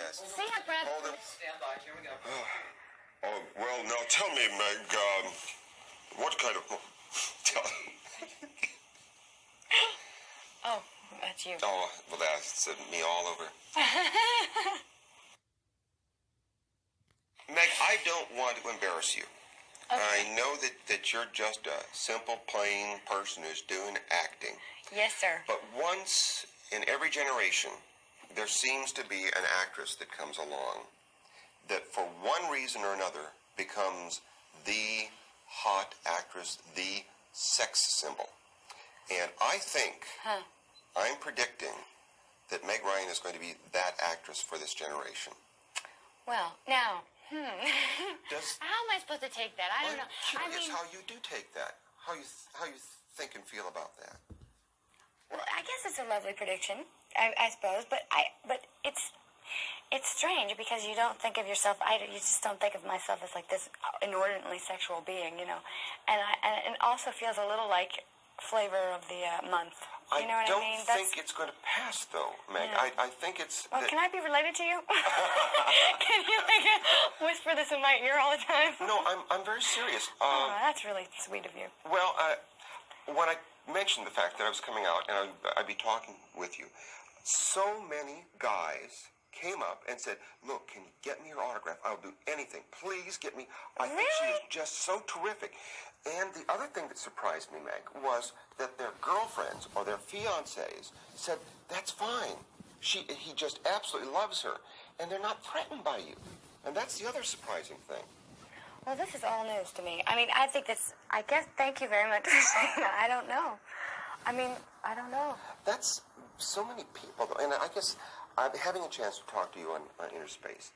Yes. See how Brad... Hold it. Stand by. Here we go. Oh, well, now tell me, Meg, what kind of... Oh, that's you. Oh, well, that's me all over. Meg, I don't want to embarrass you. Okay. I know that you're just a simple, plain person who's doing acting. Yes, sir. But once in every generation, there seems to be an actress that comes along that for one reason or another becomes the hot actress, the sex symbol. And I think, I'm predicting that Meg Ryan is going to be that actress for this generation. Well, now, how am I supposed to take that? I don't know. I'm curious how you do take that. How you think and feel about that. Well, I guess it's a lovely prediction, I suppose, but it's strange because you don't think of yourself. You just don't think of myself as like this inordinately sexual being, you know, and it also feels a little like flavor of the month. You know what I mean? I don't think it's going to pass, though, Meg. Yeah. I think it's... Well, can I be related to you? Can you whisper this in my ear all the time? No, I'm very serious. Oh, that's really sweet of you. Well, when I mentioned the fact that I was coming out and I'd be talking with you, so many guys came up and said, look, can you get me your autograph? I'll do anything. Please get me. I think she is just so terrific. And the other thing that surprised me, Meg, was that their girlfriends or their fiancés said, that's fine. He just absolutely loves her. And they're not threatened by you. And that's the other surprising thing. Well, this is all news to me. I mean, I think I guess, thank you very much for saying that. I don't know. I mean, I don't know. That's so many people, though. And I guess having a chance to talk to you on Inner Space,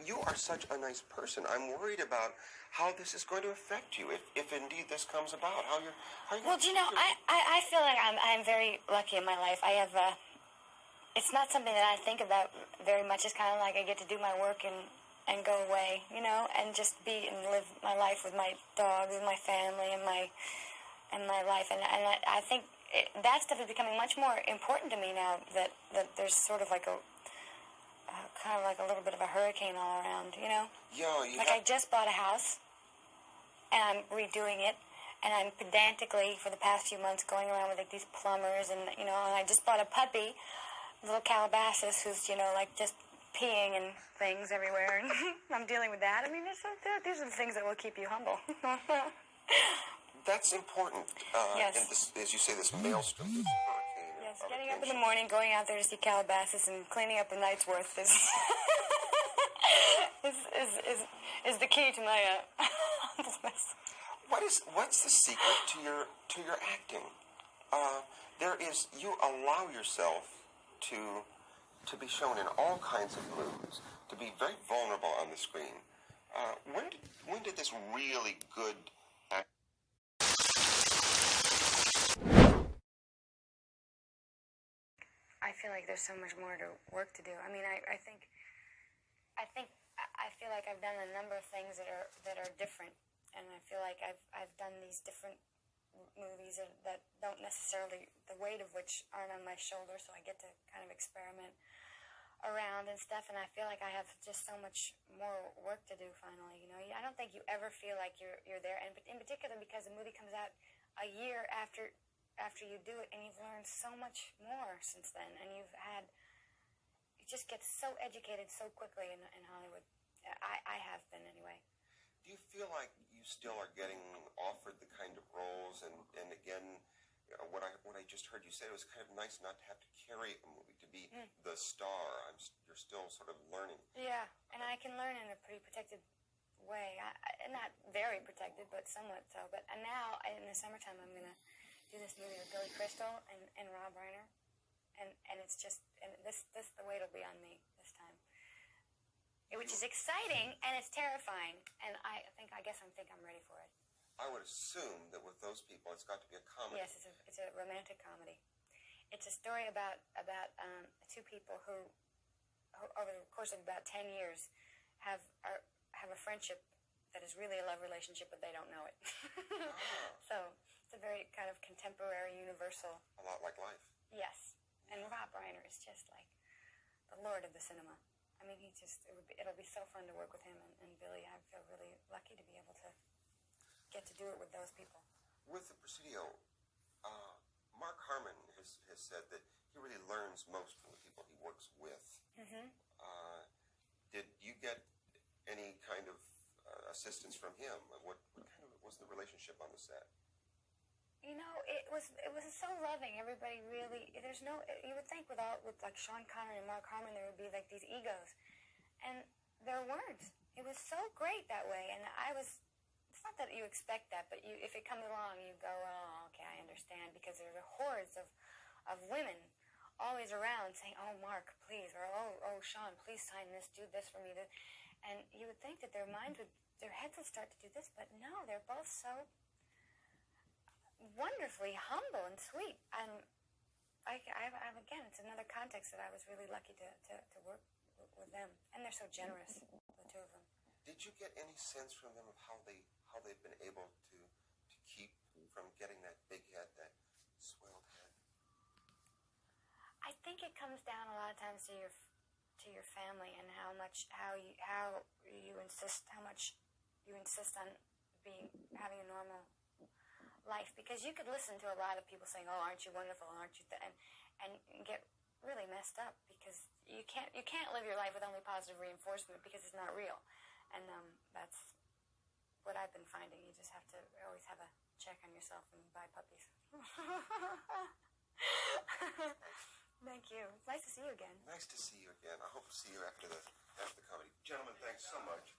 you are such a nice person. I'm worried about how this is going to affect you, if indeed this comes about. How you're well, do you know, I feel like I'm very lucky in my life. I have, it's not something that I think about very much. It's kind of like I get to do my work and go away, you know, and just be and live my life with my dogs and my family and my life. And I think that stuff is becoming much more important to me now that there's sort of like kind of like a little bit of a hurricane all around, you know? Yeah, I just bought a house, and I'm redoing it, and I'm pedantically, for the past few months, going around with, like, these plumbers, and, you know, and I just bought a puppy, little Calabasas, who's, you know, like, just peeing and things everywhere, and I'm dealing with that. I mean, these are the things that will keep you humble. That's important. Yes. In this, as you say, this maelstrom, this hurricane. Yes, getting up in the morning, going out there to see Calabasas, and cleaning up the night's worth is the key to my humbleness. What's the secret to your acting? You allow yourself to be shown in all kinds of moods, to be very vulnerable on the screen. When did this really good act? I feel like there's so much more work to do. I mean, I feel like I've done a number of things that are different, and I feel like I've done these different movies that don't necessarily, the weight of which aren't on my shoulders, so I get to kind of experiment around and stuff, and I feel like I have just so much more work to do finally, you know. I don't think you ever feel like you're there, and in particular because the movie comes out a year after you do it, and you've learned so much more since then, and you just get so educated so quickly in Hollywood. I have been anyway. Do you feel like you still are getting offered the kind of roles, and again, what I just heard you say, it was kind of nice not to have to carry a movie, to be the star. You're still sort of learning. Yeah, and I can learn in a pretty protected way. Not very protected, but somewhat so. And now, in the summertime, I'm going to do this movie with Billy Crystal and Rob Reiner, and it's just, and this the weight will be on me this time, which is exciting and it's terrifying, and I guess I'm ready for it. I would assume that with those people, it's got to be a comedy. Yes, it's a romantic comedy. It's a story about two people who over the course of about 10 years have a friendship that is really a love relationship, but they don't know it. So it's a very kind of contemporary, universal. A lot like life. Yes. And Rob Reiner is just like the lord of the cinema. I mean, it'll be so fun to work with him and Billy. I feel really lucky to be able to get to do it with those people. With the Presidio, Mark Harmon has said that he really learns most from the people he works with. Mm-hmm. Did you get any kind of assistance from him? What kind of was the relationship on the set? You know, it was so loving. Everybody really, you would think with like Sean Connery and Mark Harmon, there would be like these egos, and there weren't. It was so great that way, and it's not that you expect that, but if it comes along, you go, oh, okay, I understand, because there are hordes of women always around saying, oh, Mark, please, or oh, Sean, please sign this, do this for me, and you would think that their heads would start to do this, but no, they're both so wonderfully humble and sweet. And again, it's another context that I was really lucky to work with them, and they're so generous, the two of them. Did you get any sense from them of how they've been able to keep from getting that big head, that swelled head? I think it comes down a lot of times to your family and how much you insist on having a normal life, because you could listen to a lot of people saying, "Oh, aren't you wonderful? Aren't you?" And get really messed up, because you can't live your life with only positive reinforcement, because it's not real, and that's what I've been finding. You just have to always have a check on yourself and buy puppies. Thank you. It's nice to see you again. Nice to see you again. I hope to see you after the comedy. Gentlemen, thanks so much.